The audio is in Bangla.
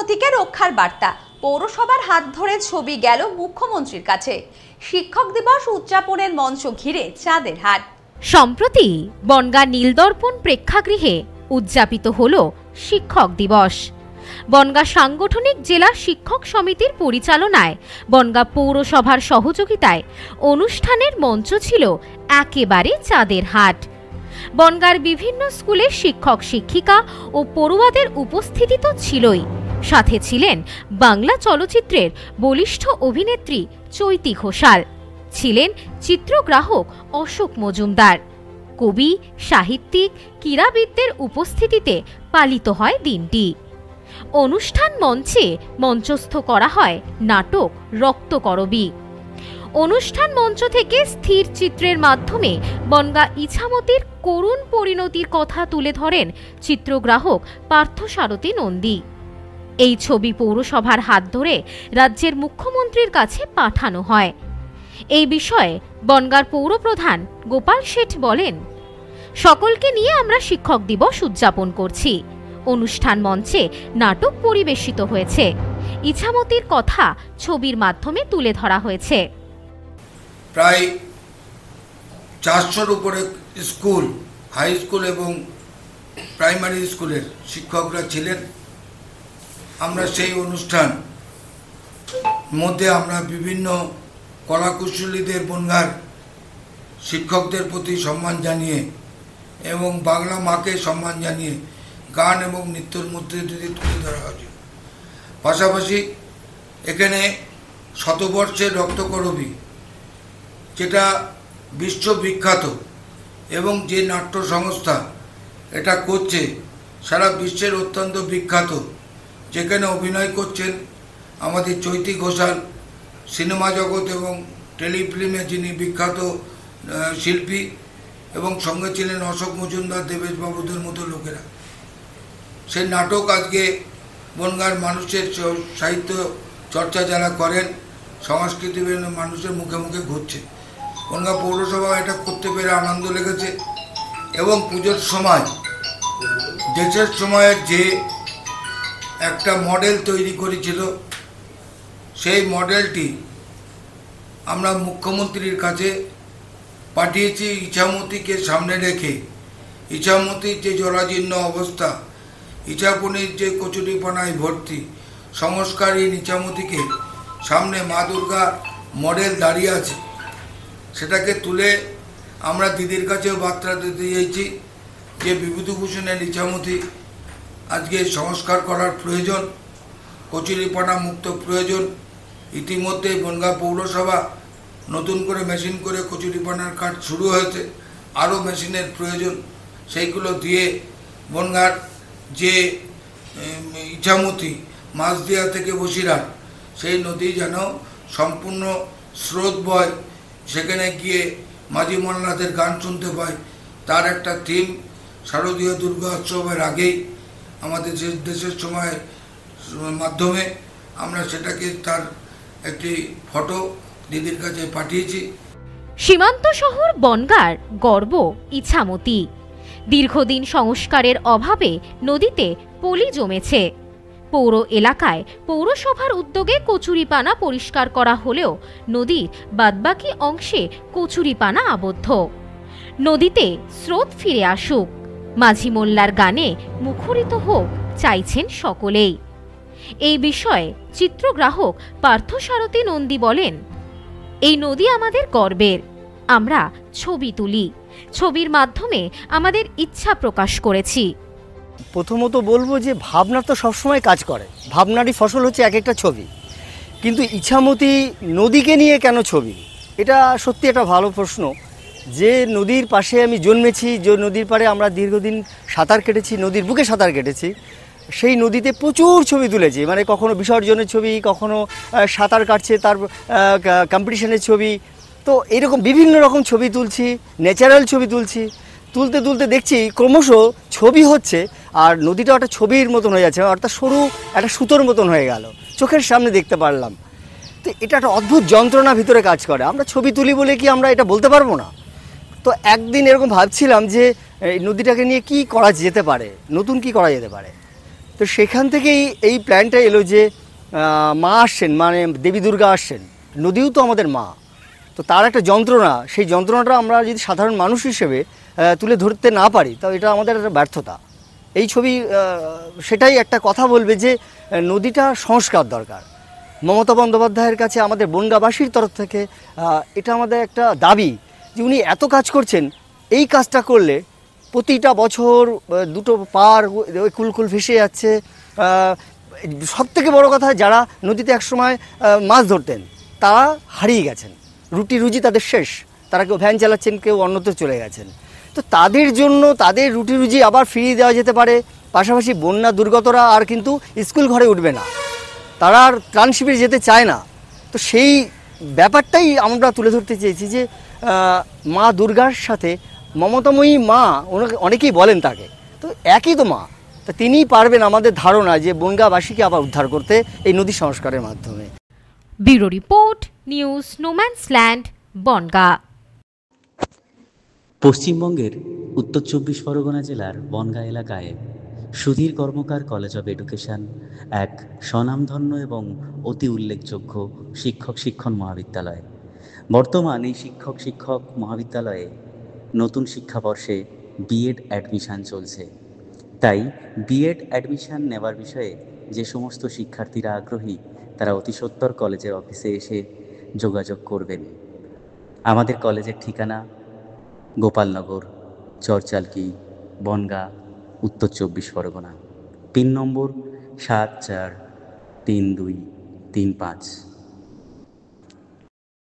ইছামতিকে রক্ষার বার্তা। পৌরসভার হাত ধরে ছবি গেল মুখ্যমন্ত্রীর কাছে। শিক্ষক দিবস উদযাপনের মঞ্চ ঘিরে চাঁদের হাট। সম্প্রতি বনগাঁ নীলদর্পণ প্রেক্ষাগৃহে উদযাপিত হল শিক্ষক দিবস। বনগাঁ সাংগঠনিক জেলা শিক্ষক সমিতির পরিচালনায় বনগাঁ পৌরসভার সহযোগিতায় অনুষ্ঠানের মঞ্চ ছিল একেবারে চাঁদের হাট। বনগাঁর বিভিন্ন স্কুলের শিক্ষক শিক্ষিকা ও পড়ুয়াদের উপস্থিতি তো ছিলই, সাথে ছিলেন বাংলা চলচ্চিত্রের বলিষ্ঠ অভিনেত্রী চৈতি ঘোষাল, ছিলেন চিত্রগ্রাহক অশোক মজুমদার। কবি, সাহিত্যিক, ক্রীড়াবিদদের উপস্থিতিতে পালিত হয় দিনটি। অনুষ্ঠান মঞ্চে মঞ্চস্থ করা হয় নাটক রক্তকরবী। অনুষ্ঠান মঞ্চ থেকে স্থির চিত্রের মাধ্যমে বনগাঁ ইছামতির করুণ পরিণতির কথা তুলে ধরেন চিত্রগ্রাহক পার্থসারথী নন্দী। এই ছবি পৌরসভার হাত ধরে রাজ্যের মুখ্যমন্ত্রীর কাছে পাঠানো হয়। এই বিষয়ে বনগাঁর পৌরপ্রধান গোপাল শেঠ বলেন, সকলকে নিয়ে আমরা শিক্ষক দিবস উদযাপন করছি। অনুষ্ঠান মঞ্চে নাটক পরিবেশিত হয়েছে। ইছামতির কথা ছবির মাধ্যমে তুলে ধরা হয়েছে। প্রায় 400-র উপরে স্কুল, হাই স্কুল এবং প্রাইমারি স্কুলের শিক্ষকরা ছিলেন। আমরা সেই অনুষ্ঠান মধ্যে আমরা বিভিন্ন কলাকুশলীদের বনগাঁর শিক্ষকদের প্রতি সম্মান জানিয়ে এবং বাংলা মাকে সম্মান জানিয়ে গান এবং নৃত্যের মধ্যে যদি তুলে ধরা হয়েছে। পাশাপাশি এখানে শতবর্ষের রক্তকরবী, যেটা বিশ্ববিখ্যাত এবং যে নাট্য সংস্থা এটা করছে সারা বিশ্বের অত্যন্ত বিখ্যাত, যেখানে অভিনয় করছেন আমাদের চৈতি ঘোষাল, সিনেমা জগৎ এবং টেলিফিল্মে যিনি বিখ্যাত শিল্পী, এবং সঙ্গে ছিলেন অশোক মজুমদার, দেবেশ বাবুদের মতো লোকেরা। সেই নাটক আজকে বনগাঁর মানুষের সাহিত্য চর্চা যারা করেন, সংস্কৃতি মানুষের মুখে মুখে ঘুরছে। বনগাঁ পৌরসভা এটা করতে পেরে আনন্দ লেগেছে। এবং পুজোর সময় দেশের সময়ের যে একটা মডেল তৈরি করেছিল, সেই মডেলটি আমরা মুখ্যমন্ত্রীর কাছে পাঠিয়েছি ইছামতিকে সামনে রেখে। ইছামতির যে জরাজীর্ণ অবস্থা, ইছাপুনির যে কচুরিপানায় ভর্তি, সংস্কারহীন ইছামতিকে সামনে মা দুর্গা মডেল দাঁড়িয়ে আছে, সেটাকে তুলে আমরা দিদির কাছেও বার্তা দিতে চাইছি যে বিভূতিভূষণের ইছামতি আজকে সংস্কার করার প্রয়োজন, কচুরিপানা মুক্ত প্রয়োজন। ইতিমধ্যে বনগাঁ পৌরসভা নতুন করে মেশিন করে কচুরিপানার কাজ শুরু হয়েছে, আরও মেশিনের প্রয়োজন। সেইগুলো দিয়ে বনগাঁর যে ইছামতি মাছদিয়া থেকে বসিরহাট, সেই নদী যেন সম্পূর্ণ স্রোত বয়, সেখানে গিয়ে মাঝি মোল্লাদের গান শুনতে পাই, তার একটা থিম শারদীয় দুর্গা উৎসবের আগেই আমাদের দেশের সময়ের মাধ্যমে আমরা সেটাকে তার একটি ফটো দিদির কাছে পাঠিয়েছি। সীমান্ত শহর বনগাঁর গর্ব ইছামতি। দীর্ঘদিন সংস্কারের অভাবে নদীতে পলি জমেছে। পৌর এলাকায় পৌরসভার উদ্যোগে কচুরিপানা পরিষ্কার করা হলেও নদীর বাদবাকি অংশে কচুরিপানা আবদ্ধ। নদীতে স্রোত ফিরে আসুক, মাঝি মোল্লার গানে মুখরিত হোক চাইছেন সকলেই। এই বিষয়ে চিত্রগ্রাহক পার্থসারথী নন্দী বলেন, এই নদী আমাদের গর্বের। আমরা ছবি তুলি, ছবির মাধ্যমে আমাদের ইচ্ছা প্রকাশ করেছি। প্রথমত বলবো যে ভাবনা তো সবসময় কাজ করে, ভাবনারই ফসল হচ্ছে এক একটা ছবি। কিন্তু ইছামতি নদীকে নিয়ে কেন ছবি, এটা সত্যি একটা ভালো প্রশ্ন। যে নদীর পাশে আমি জন্মেছি, যে নদীর পাড়ে আমরা দীর্ঘদিন সাঁতার কেটেছি, নদীর বুকে সাঁতার কেটেছি, সেই নদীতে প্রচুর ছবি তুলেছি। মানে কখনো বিসর্জনের ছবি, কখনো সাঁতার কাটছে তার কম্পিটিশনের ছবি। তো এরকম বিভিন্ন রকম ছবি তুলছি, ন্যাচারাল ছবি তুলছি। তুলতে তুলতে দেখছি ক্রমশ ছবি হচ্ছে, আর নদীটা একটা ছবির মতন হয়ে যাচ্ছে, অর্থাৎ সরু একটা সুতোর মতন হয়ে গেল, চোখের সামনে দেখতে পারলাম। তো এটা একটা অদ্ভুত যন্ত্রণা ভিতরে কাজ করে। আমরা ছবি তুলি বলে কি আমরা এটা বলতে পারবো না? তো একদিন এরকম ভাবছিলাম যে এই নদীটাকে নিয়ে কি করা যেতে পারে, নতুন কি করা যেতে পারে। তো সেখান থেকেই এই প্ল্যানটা এলো যে মা আসছেন, মানে দেবী দুর্গা আসছেন, নদীও তো আমাদের মা, তো তার একটা যন্ত্রণা, সেই যন্ত্রণাটা আমরা যদি সাধারণ মানুষ হিসেবে তুলে ধরতে না পারি, তো এটা আমাদের একটা ব্যর্থতা। এই ছবি সেটাই একটা কথা বলবে যে নদীটা সংস্কার দরকার। মমতা বন্দ্যোপাধ্যায়ের কাছে আমাদের বনগাঁবাসীর তরফ থেকে এটা আমাদের একটা দাবি যে উনি এত কাজ করছেন, এই কাজটা করলে প্রতিটা বছর দুটো পার ওই কুলকুল ভেসে যাচ্ছে। সব থেকে বড়ো কথা, যারা নদীতে একসময় মাছ ধরতেন তারা হারিয়ে গেছেন, রুটি রুজি তাদের শেষ, তারা কেউ ভ্যান চালাচ্ছেন, কেউ অন্যত্র চলে গেছেন। তো তাদের জন্য তাদের রুটি রুজি আবার ফিরিয়ে দেওয়া যেতে পারে। পাশাপাশি বন্যা দুর্গতরা আর কিন্তু স্কুল ঘরে উঠবে না, তারা আর ত্রাণ শিবিরে যেতে চায় না। তো সেই ব্যাপারটাই আমরা তুলে ধরতে চেয়েছি যে মা দুর্গার সাথে মমতাময়ী মা, অনেকেই বলেন তাকে, তো একই তো মা, তা তিনিই পারবেন আমাদের ধারণা যে বনগাঁবাসীকে আবার উদ্ধার করতে এই নদী সংস্কারের মাধ্যমে। Bureau report, news no man's land, Bangaon. পশ্চিমবঙ্গের উত্তর 24 পরগনা জেলার বনগাঁ এলাকায় Sudhir Karmakar college of education এক স্বনামধন্য এবং অতি উল্লেখযোগ্য শিক্ষণ মহাবিদ্যালয়। বর্তমান এই শিক্ষক মহাবিদ্যালয়ে নতুন শিক্ষাবর্ষে বিএড অ্যাডমিশান চলছে। তাই বিএড অ্যাডমিশান নেওয়ার বিষয়ে যে সমস্ত শিক্ষার্থীরা আগ্রহী, তারা অতি সত্বর কলেজের অফিসে এসে যোগাযোগ করবেন। আমাদের কলেজের ঠিকানা গোপালনগর, চরচালকি, বনগাঁ, উত্তর 24 পরগনা। পিন নম্বর 743235।